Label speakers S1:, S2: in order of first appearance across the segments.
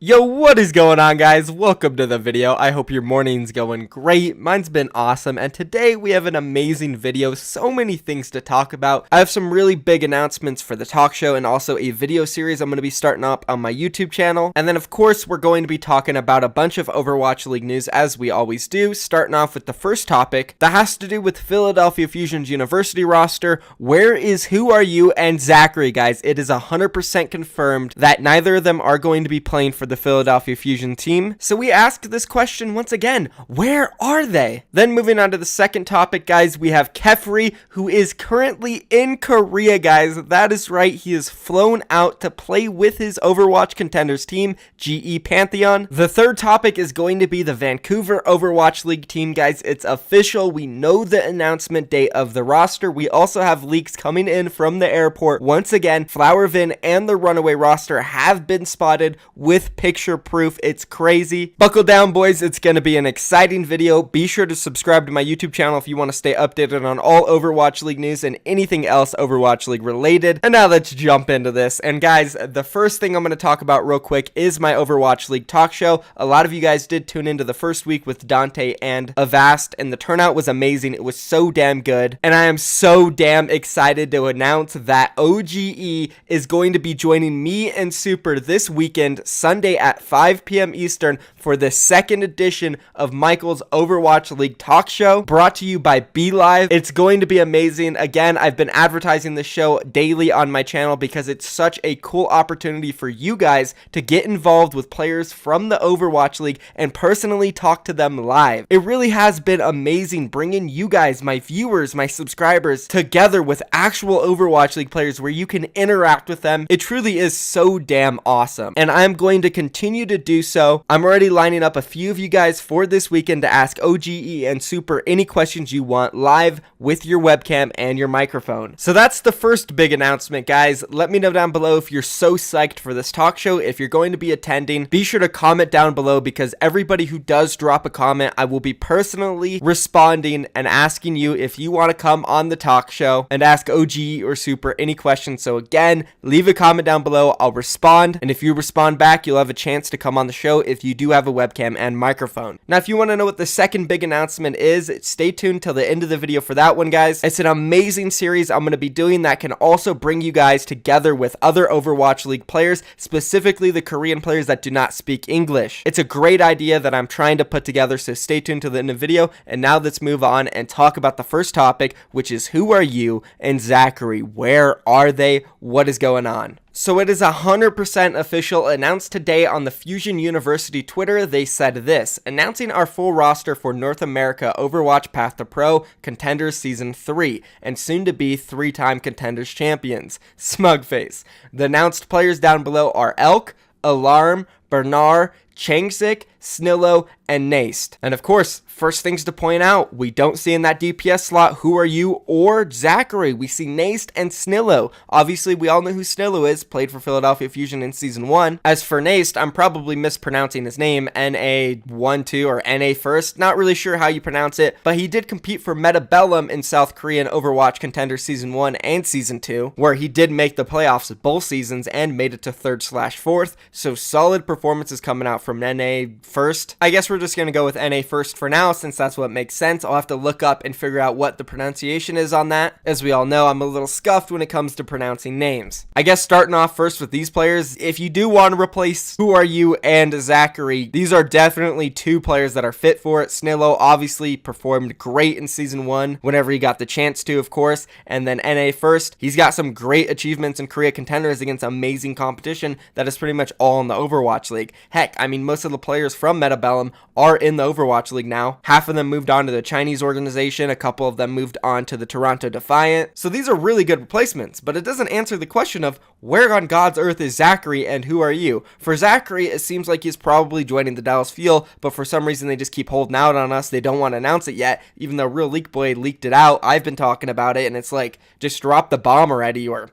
S1: Yo, what is going on, guys? Welcome to the video. I hope your morning's going great. Mine's been awesome, and today we have an amazing video. So many things to talk about. I have some really big announcements for the talk show and also a video series I'm going to be starting up on my YouTube channel. And then, of course, we're going to be talking about a bunch of Overwatch League news, as we always do, starting off with the first topic that has to do with Philadelphia Fusion's university roster. Where is Who Are You and Zacharee, guys? It is 100% confirmed that neither of them are going to be playing for the Philadelphia Fusion team. So we asked this question once again, where are they? Then moving on to the second topic, guys, we have Kephri, who is currently in Korea, guys. That is right, he is flown out to play with his Overwatch contenders team, GE Pantheon. The third topic is going to be the Vancouver Overwatch League team, guys. It's official. We know the announcement date of the roster. We also have leaks coming in from the airport. Once again, Flowervin and the Runaway roster have been spotted with picture proof. It's crazy. Buckle down, boys. It's going to be an exciting video. Be sure to subscribe to my YouTube channel if you want to stay updated on all Overwatch League news and anything else Overwatch League related. And now let's jump into this. And guys, the first thing I'm going to talk about real quick is my Overwatch League talk show. A lot of you guys did tune into the first week with Dante and Avast, and the turnout was amazing. It was so damn good. And I am so damn excited to announce that OGE is going to be joining me and Super this weekend, Sunday at 5 p.m. Eastern, for the second edition of Michael's Overwatch League talk show, brought to you by BeLive. It's going to be amazing. Again, I've been advertising the show daily on my channel because it's such a cool opportunity for you guys to get involved with players from the Overwatch League and personally talk to them live. It really has been amazing bringing you guys, my viewers, my subscribers, together with actual Overwatch League players where you can interact with them. It truly is so damn awesome, and I'm going to continue to do so. I'm already lining up a few of you guys for this weekend to ask OGE and Super any questions you want live with your webcam and your microphone. So that's the first big announcement, guys. Let me know down below if you're so psyched for this talk show. If you're going to be attending, be sure to comment down below, because everybody who does drop a comment, I will be personally responding and asking you if you want to come on the talk show and ask OGE or Super any questions. So again, leave a comment down below. I'll respond, and if you respond back, you'll have a chance to come on the show if you do have a webcam and microphone. Now, if you want to know what the second big announcement is, stay tuned till the end of the video for that one, guys. It's an amazing series I'm going to be doing that can also bring you guys together with other Overwatch League players, specifically the Korean players that do not speak English. It's a great idea that I'm trying to put together, so stay tuned to the end of the video. And now let's move on and talk about the first topic, which is Who Are You and Zacharee? Where are they? What is going on? So it is 100% official. Announced today on the Fusion University Twitter. They said this: announcing our full roster for North America Overwatch Path to Pro Contenders Season 3 and soon to be 3-time Contenders champions. Smugface. The announced players down below are Elk, Alarm, Bernard, Changsik, Snillo, and Naste. And of course, first things to point out, we don't see in that DPS slot Who Are You or Zacharee. We see Naste and Snillo. Obviously, we all know who Snillo is, played for Philadelphia Fusion in Season 1. As for Naste, I'm probably mispronouncing his name, NA12 or NA1st. Not really sure how you pronounce it, but he did compete for Metabellum in South Korean Overwatch Contender Season 1 and Season 2, where he did make the playoffs both seasons and made it to 3rd/4th. So solid performances coming out from NA1st. I guess we're just going to go with NA1st for now, since that's what makes sense. I'll have to look up and figure out what the pronunciation is on that. As we all know, I'm a little scuffed when it comes to pronouncing names. I guess starting off first with these players, if you do want to replace Who Are You and Zacharee, these are definitely two players that are fit for it. Snillo obviously performed great in Season 1 whenever he got the chance to, of course, and then NA1st, he's got some great achievements in Korea Contenders against amazing competition that is pretty much all in the Overwatch League. Heck, I mean, most of the players from Metabellum are in the Overwatch League now. Half of them moved on to the Chinese organization, a couple of them moved on to the Toronto Defiant. So these are really good replacements, but it doesn't answer the question of where on God's earth is Zacharee and Who Are You? For Zacharee, it seems like he's probably joining the Dallas Fuel, but for some reason they just keep holding out on us. They don't want to announce it yet, even though Real Leak Boy leaked it out. I've been talking about it, and it's like, just drop the bomb already, or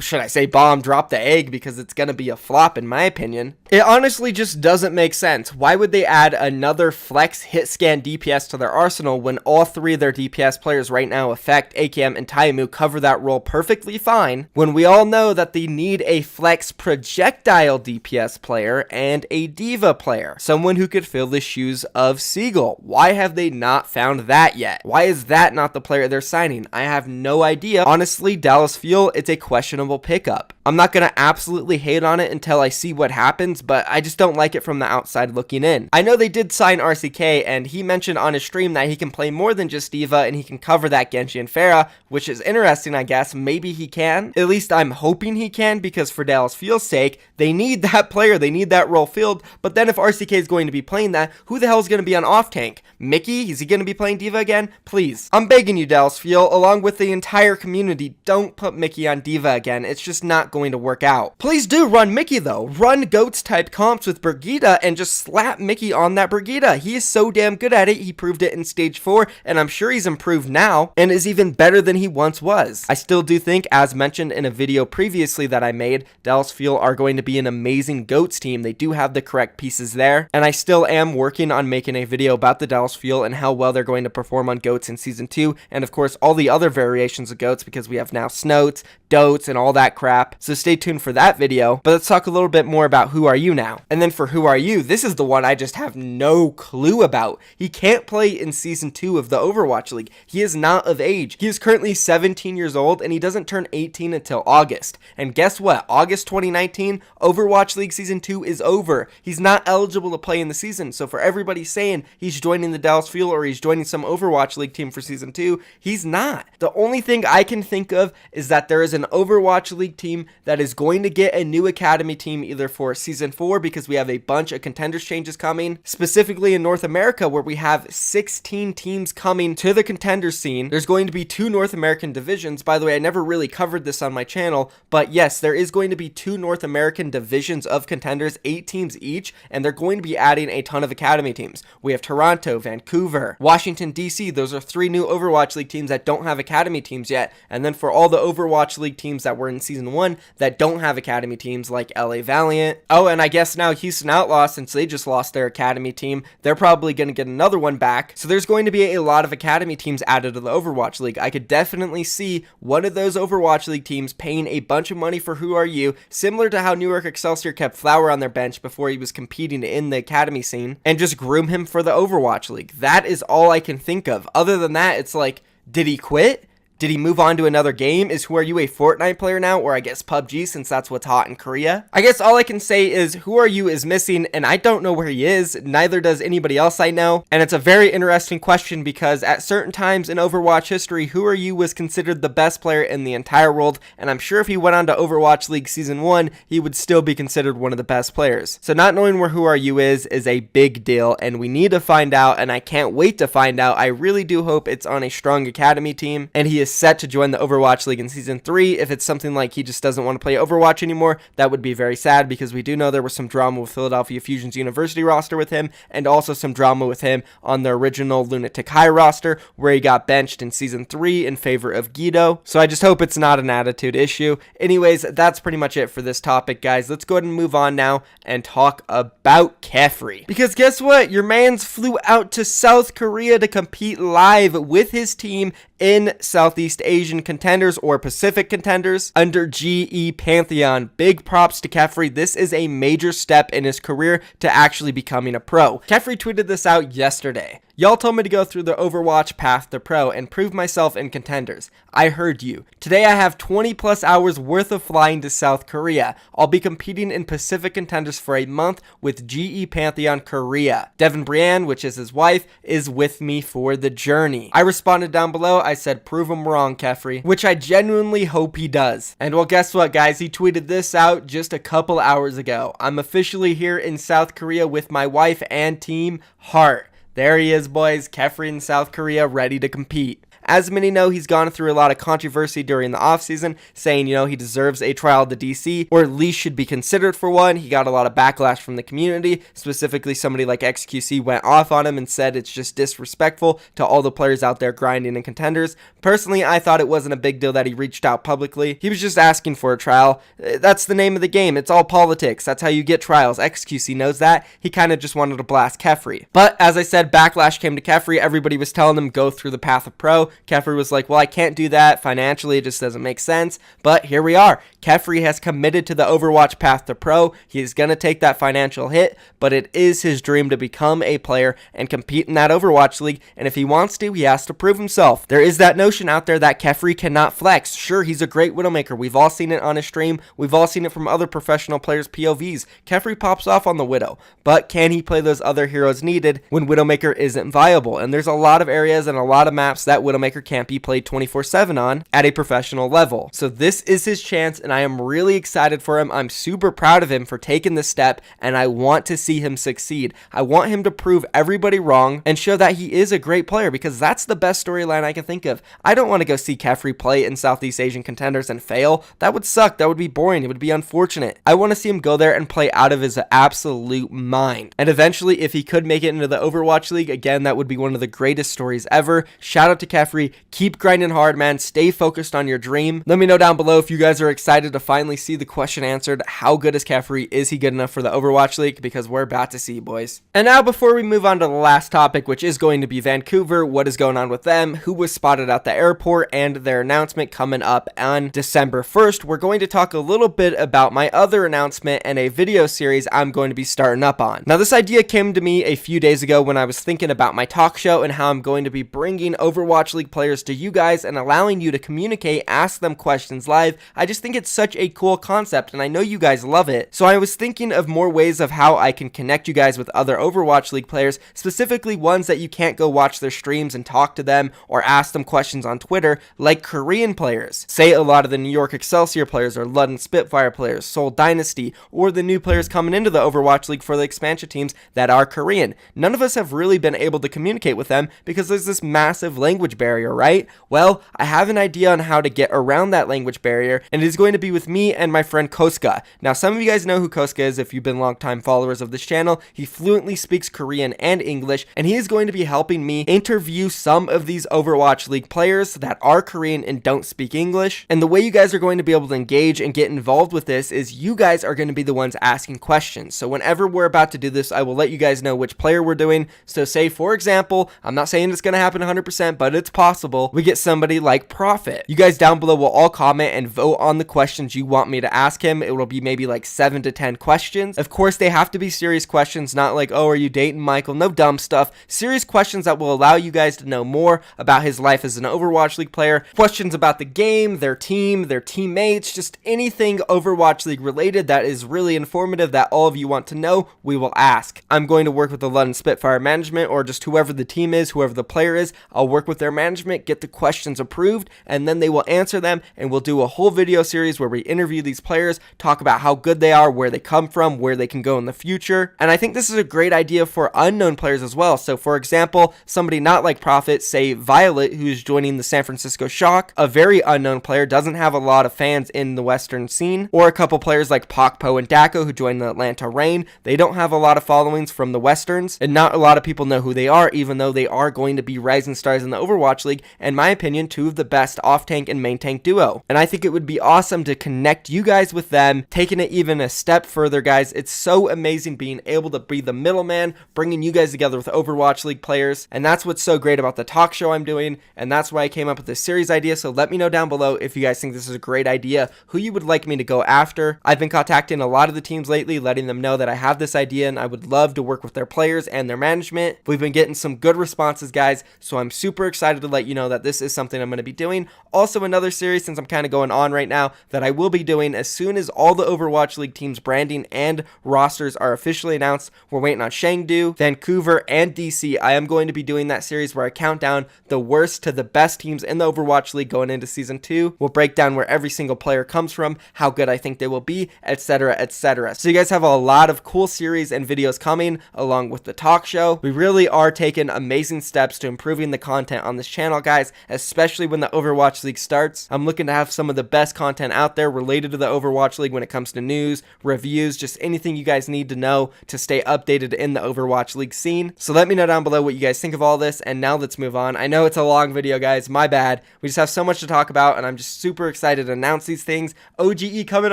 S1: should I say bomb, drop the egg, because it's going to be a flop in my opinion. It honestly just doesn't make sense. Why would they add another flex hit scan DPS to their arsenal when all three of their DPS players right now, Effect, AKM, and Taimu, cover that role perfectly fine, when we all know that they need a flex projectile DPS player and a diva player, someone who could fill the shoes of Seagull? Why have they not found that yet? Why is that not the player they're signing? I have no idea. Honestly, Dallas Fuel, it's a questionable pickup. I'm not going to absolutely hate on it until I see what happens, but I just don't like it from the outside looking in. I know they did sign RCK, and he mentioned on his stream that he can play more than just Diva, and he can cover that Genji and Pharah, which is interesting, I guess. Maybe he can. At least I'm hoping he can, because for Dallas Fuel's sake, they need that player. They need that role filled. But then if RCK is going to be playing that, who the hell is going to be on off tank? Mickey? Is he going to be playing Diva again? Please. I'm begging you, Dallas Fuel, along with the entire community, don't put Mickey on Diva again. It's just not going to work out. Please do run Mickey though. Run goats type comps with Brigitte and just slap Mickey on that Brigitte. He is so damn good at it. He proved it in stage 4, and I'm sure he's improved now and is even better than he once was. I still do think, as mentioned in a video previously that I made, Dallas Fuel are going to be an amazing goats team. They do have the correct pieces there, and I still am working on making a video about the Dallas Fuel and how well they're going to perform on goats in season 2, and of course all the other variations of goats, because we have now Snoats, Dotes, and all that crap. So stay tuned for that video. But let's talk a little bit more about Who Are You now. And then for Who Are You, this is the one I just have no clue about. He can't play in season 2 of the Overwatch League. He is not of age. He is currently 17 years old, and he doesn't turn 18 until August. And guess what? August 2019, Overwatch League season 2 is over. He's not eligible to play in the season. So for everybody saying he's joining the Dallas Fuel or he's joining some Overwatch League team for season 2, he's not. The only thing I can think of is that there is an Overwatch League team that is going to get a new academy team either for season 4, because we have a bunch of contenders changes coming, specifically in North America, where we have 16 teams coming to the contender scene. There's going to be 2 North American divisions. By the way, I never really covered this on my channel, but yes, there is going to be 2 North American divisions of contenders, 8 teams each, and they're going to be adding a ton of academy teams. We have Toronto, Vancouver, Washington, DC. Those are 3 new Overwatch League teams that don't have academy teams yet. And then for all the Overwatch League teams that were in season 1 that don't have academy teams, like LA Valiant. Oh, and I guess now Houston Outlaws, since they just lost their academy team, they're probably going to get another one back. So there's going to be a lot of academy teams added to the Overwatch League. I could definitely see one of those Overwatch League teams paying a bunch of money for Who Are You, similar to how New York Excelsior kept Flower on their bench before he was competing in the academy scene, and just groom him for the Overwatch League. That is all I can think of. Other than that, it's like, did he quit? Did he move on to another game? Is Who Are You a Fortnite player now? Or I guess PUBG, since that's what's hot in Korea? I guess all I can say is Who Are You is missing, and I don't know where he is. Neither does anybody else I know. And it's a very interesting question, because at certain times in Overwatch history, Who Are You was considered the best player in the entire world. And I'm sure if he went on to Overwatch League Season 1, he would still be considered one of the best players. So not knowing where Who Are You is a big deal, and we need to find out, and I can't wait to find out. I really do hope it's on a strong academy team, and he is set to join the Overwatch League in season 3. If it's something like he just doesn't want to play Overwatch anymore, that would be very sad, because we do know there was some drama with Philadelphia Fusion's University roster with him, and also some drama with him on the original Lunatic High roster, where he got benched in season 3 in favor of Guido. So I just hope it's not an attitude issue. Anyways, that's pretty much it for this topic, guys. Let's go ahead and move on now and talk about Kephri. Because guess what? Your mans flew out to South Korea to compete live with his team in Southeast Asian contenders or Pacific contenders under GE Pantheon. Big props to Kephri. This is a major step in his career to actually becoming a pro. Kephri tweeted this out yesterday. Y'all told me to go through the Overwatch path to pro and prove myself in contenders. I heard you. Today I have 20 plus hours worth of flying to South Korea. I'll be competing in Pacific contenders for a month with GE Pantheon Korea. Devin Brienne, which is his wife, is with me for the journey. I responded down below. I said, prove him wrong, Kephri, which I genuinely hope he does. And well, guess what, guys? He tweeted this out just a couple hours ago. I'm officially here in South Korea with my wife and team, Heart. There he is, boys. Kephri in South Korea, ready to compete. As many know, he's gone through a lot of controversy during the offseason, saying, he deserves a trial to DC, or at least should be considered for one. He got a lot of backlash from the community. Specifically, somebody like XQC went off on him and said it's just disrespectful to all the players out there grinding and contenders. Personally, I thought it wasn't a big deal that he reached out publicly. He was just asking for a trial. That's the name of the game. It's all politics. That's how you get trials. XQC knows that. He kind of just wanted to blast Kephri. But as I said, backlash came to Kephri. Everybody was telling him go through the path of pro. Kephri was like, well, I can't do that. Financially, it just doesn't make sense. But here we are. Kephri has committed to the Overwatch path to pro. He's going to take that financial hit, but it is his dream to become a player and compete in that Overwatch League. And if he wants to, he has to prove himself. There is that notion out there that Kephri cannot flex. Sure, he's a great Widowmaker. We've all seen it on his stream. We've all seen it from other professional players' POVs. Kephri pops off on the Widow, but can he play those other heroes needed when Widowmaker isn't viable? And there's a lot of areas and a lot of maps that Widowmaker can't be played 24/7 on at a professional level. So this is his chance, and I am really excited for him. I'm super proud of him for taking this step, and I want to see him succeed. I want him to prove everybody wrong and show that he is a great player, because that's the best storyline I can think of. I don't want to go see Kephri play in Southeast Asian contenders and fail. That would suck. That would be boring. It would be unfortunate. I want to see him go there and play out of his absolute mind. And eventually, if he could make it into the Overwatch League, again, that would be one of the greatest stories ever. Shout out to Kephri. Keep grinding hard, man. Stay focused on your dream. Let me know down below if you guys are excited to finally see the question answered. How good is Kephri? Is he good enough for the Overwatch League? Because we're about to see, boys. And now, before we move on to the last topic, which is going to be Vancouver, what is going on with them, who was spotted at the airport, and their announcement coming up on December 1st, we're going to talk a little bit about my other announcement and a video series I'm going to be starting up on. Now, this idea came to me a few days ago when I was thinking about my talk show and how I'm going to be bringing Overwatch League players to you guys and allowing you to communicate, ask them questions live. I just think it's such a cool concept, and I know you guys love it. So I was thinking of more ways of how I can connect you guys with other Overwatch League players, specifically ones that you can't go watch their streams and talk to them or ask them questions on Twitter, like Korean players. Say a lot of the New York Excelsior players or London Spitfire players, Seoul Dynasty, or the new players coming into the Overwatch League for the expansion teams that are Korean. None of us have really been able to communicate with them because there's this massive language barrier, right? Well, I have an idea on how to get around that language barrier, and it is going to be with me and my friend Koska. Now, some of you guys know who Koska is if you've been longtime followers of this channel. He fluently speaks Korean and English, and he is going to be helping me interview some of these Overwatch League players that are Korean and don't speak English. And the way you guys are going to be able to engage and get involved with this is you guys are going to be the ones asking questions. So whenever we're about to do this, I will let you guys know which player we're doing. So say, for example, I'm not saying it's going to happen 100%, but it's possible, we get somebody like Profit. You guys down below will all comment and vote on the questions you want me to ask him. It will be maybe like 7 to 10 questions. Of course, they have to be serious questions, not like, oh, are you dating Michael? No dumb stuff. Serious questions that will allow you guys to know more about his life as an Overwatch League player. Questions about the game, their team, their teammates, just anything Overwatch League related that is really informative that all of you want to know, we will ask. I'm going to work with the London Spitfire management, or just whoever the team is, whoever the player is. I'll work with their management, get the questions approved, and then they will answer them, and we'll do a whole video series where we interview these players, talk about how good they are, where they come from, where they can go in the future. And I think this is a great idea for unknown players as well. So for example, somebody not like Profit, say Violet, who's joining the San Francisco Shock, a very unknown player, doesn't have a lot of fans in the Western scene, or a couple players like Pokpo and Dako who joined the Atlanta Reign. They don't have a lot of followings from the Westerns, and not a lot of people know who they are, even though they are going to be rising stars in the Overwatch League. In my opinion, two of the best off-tank and main-tank duo. And I think it would be awesome to connect you guys with them, taking it even a step further, guys. It's so amazing being able to be the middleman, bringing you guys together with Overwatch League players. And that's what's so great about the talk show I'm doing, and that's why I came up with this series idea. So let me know down below if you guys think this is a great idea, who you would like me to go after. I've been contacting a lot of the teams lately, letting them know that I have this idea and I would love to work with their players and their management. We've been getting some good responses, guys, so I'm super excited to let you know that this is something I'm going to be doing. Also, another series, since I'm kind of going on right now, that I will be doing as soon as all the Overwatch League teams branding and rosters are officially announced. We're waiting on Chengdu, Vancouver, and DC. I am going to be doing that series where I count down the worst to the best teams in the Overwatch League going into Season 2. We'll break down where every single player comes from, how good I think they will be, etc., etc. So you guys have a lot of cool series and videos coming along with the talk show. We really are taking amazing steps to improving the content on this channel, guys, especially when the Overwatch League starts. I'm looking to have some of the best content out there related to the Overwatch League when it comes to news, reviews, just anything you guys need to know to stay updated in the Overwatch League scene. So let me know down below what you guys think of all this, and now let's move on. I know it's a long video, guys, my bad. We just have so much to talk about, and I'm just super excited to announce these things. OGE coming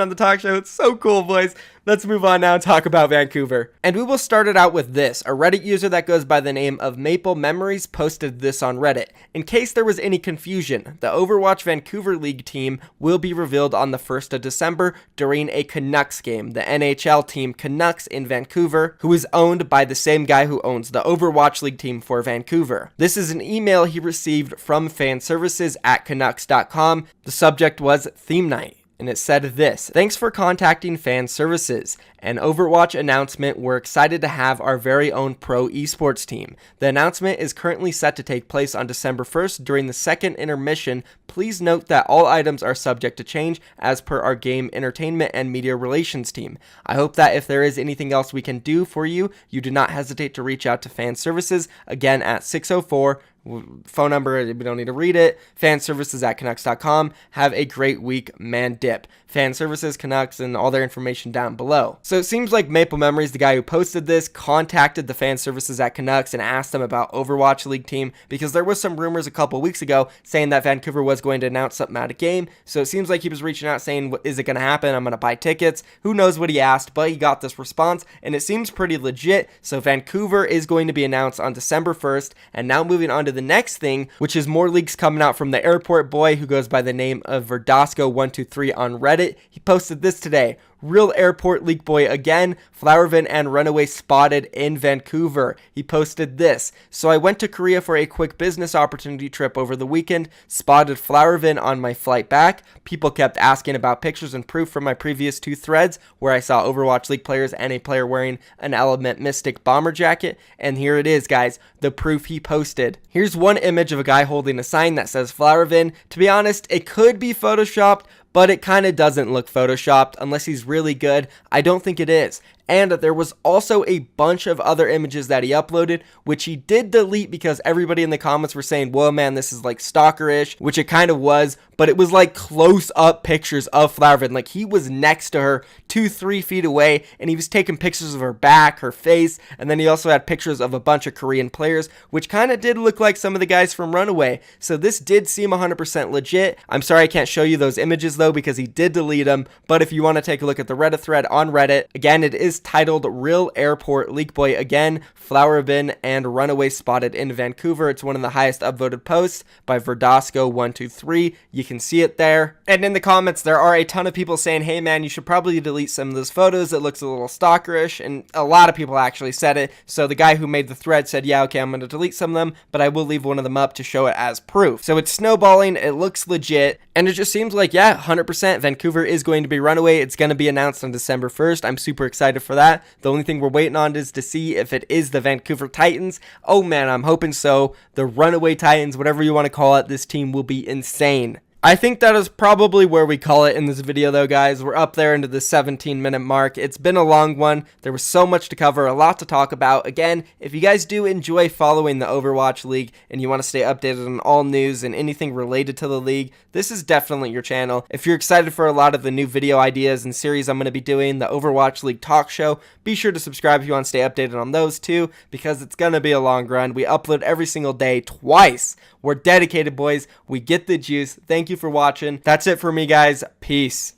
S1: on the talk show. It's so cool, boys. Let's move on now and talk about Vancouver. And we will start it out with this. A Reddit user that goes by the name of Maple Memories posted this on Reddit. In case there was any confusion, the Overwatch Vancouver League team will be revealed on the 1st of December during a Canucks game. The NHL team Canucks in Vancouver, who is owned by the same guy who owns the Overwatch League team for Vancouver. This is an email he received from fanservices@canucks.com. The subject was Theme Night. And it said this: "Thanks for contacting Fan Services. An Overwatch announcement. We're excited to have our very own pro eSports team. The announcement is currently set to take place on December 1st during the second intermission. Please note that all items are subject to change as per our game entertainment and media relations team. I hope that if there is anything else we can do for you, you do not hesitate to reach out to Fan Services, again at 604 phone number, we don't need to read it, fanservices@canucks.com. Have a great week, man dip." Fan Services, Canucks, and all their information down below. So it seems like Maple Memories, the guy who posted this, contacted the Fan Services at Canucks and asked them about Overwatch League team, because there was some rumors a couple weeks ago saying that Vancouver was going to announce something at a game. So it seems like he was reaching out saying, is it going to happen? I'm going to buy tickets. Who knows what he asked, but he got this response, and it seems pretty legit. So Vancouver is going to be announced on December 1st, and now moving on to the next thing, which is more leaks coming out from the airport boy who goes by the name of Verdasco123 on Reddit. He posted this today: "Real airport leak boy again. Flowervin and Runaway spotted in Vancouver." He posted this: "So I went to Korea for a quick business opportunity trip over the weekend. Spotted Flowervin on my flight back. People kept asking about pictures and proof from my previous 2 threads where I saw Overwatch League players and a player wearing an Element Mystic bomber jacket. And here it is, guys, the proof he posted. Here's one image of a guy holding a sign that says Flowervin. To be honest, it could be photoshopped, but it kind of doesn't look photoshopped unless he's really good. I don't think it is." And there was also a bunch of other images that he uploaded, which he did delete because everybody in the comments were saying, whoa, man, this is like stalkerish, which it kind of was, but it was like close up pictures of Flowervin. Like he was next to her 2-3 feet away, and he was taking pictures of her back, her face, and then he also had pictures of a bunch of Korean players, which kind of did look like some of the guys from Runaway. So this did seem 100% legit. I'm sorry I can't show you those images though, because he did delete them, but if you want to take a look at the Reddit thread on Reddit, again, it is titled "Real Airport Leak Boy Again, Flowervin and Runaway Spotted in Vancouver." It's one of the highest upvoted posts by Verdasco123. You can see it there. And in the comments, there are a ton of people saying, hey man, you should probably delete some of those photos. It looks a little stalkerish. And a lot of people actually said it. So the guy who made the thread said, yeah, okay, I'm going to delete some of them, but I will leave one of them up to show it as proof. So it's snowballing. It looks legit. And it just seems like, yeah, 100% Vancouver is going to be Runaway. It's going to be announced on December 1st. I'm super excited for that. The only thing we're waiting on is to see if it is the Vancouver Titans. Oh man, I'm hoping so. The Runaway Titans, whatever you want to call it, this team will be insane. I think that is probably where we call it in this video though, guys. We're up there into the 17-minute mark. It's been a long one. There was so much to cover, a lot to talk about. Again, if you guys do enjoy following the Overwatch League and you want to stay updated on all news and anything related to the league, this is definitely your channel. If you're excited for a lot of the new video ideas and series I'm going to be doing, the Overwatch League talk show, be sure to subscribe if you want to stay updated on those too, because it's going to be a long run. We upload every single day, twice. We're dedicated, boys. We get the juice. Thank you for watching. That's it for me, guys. Peace.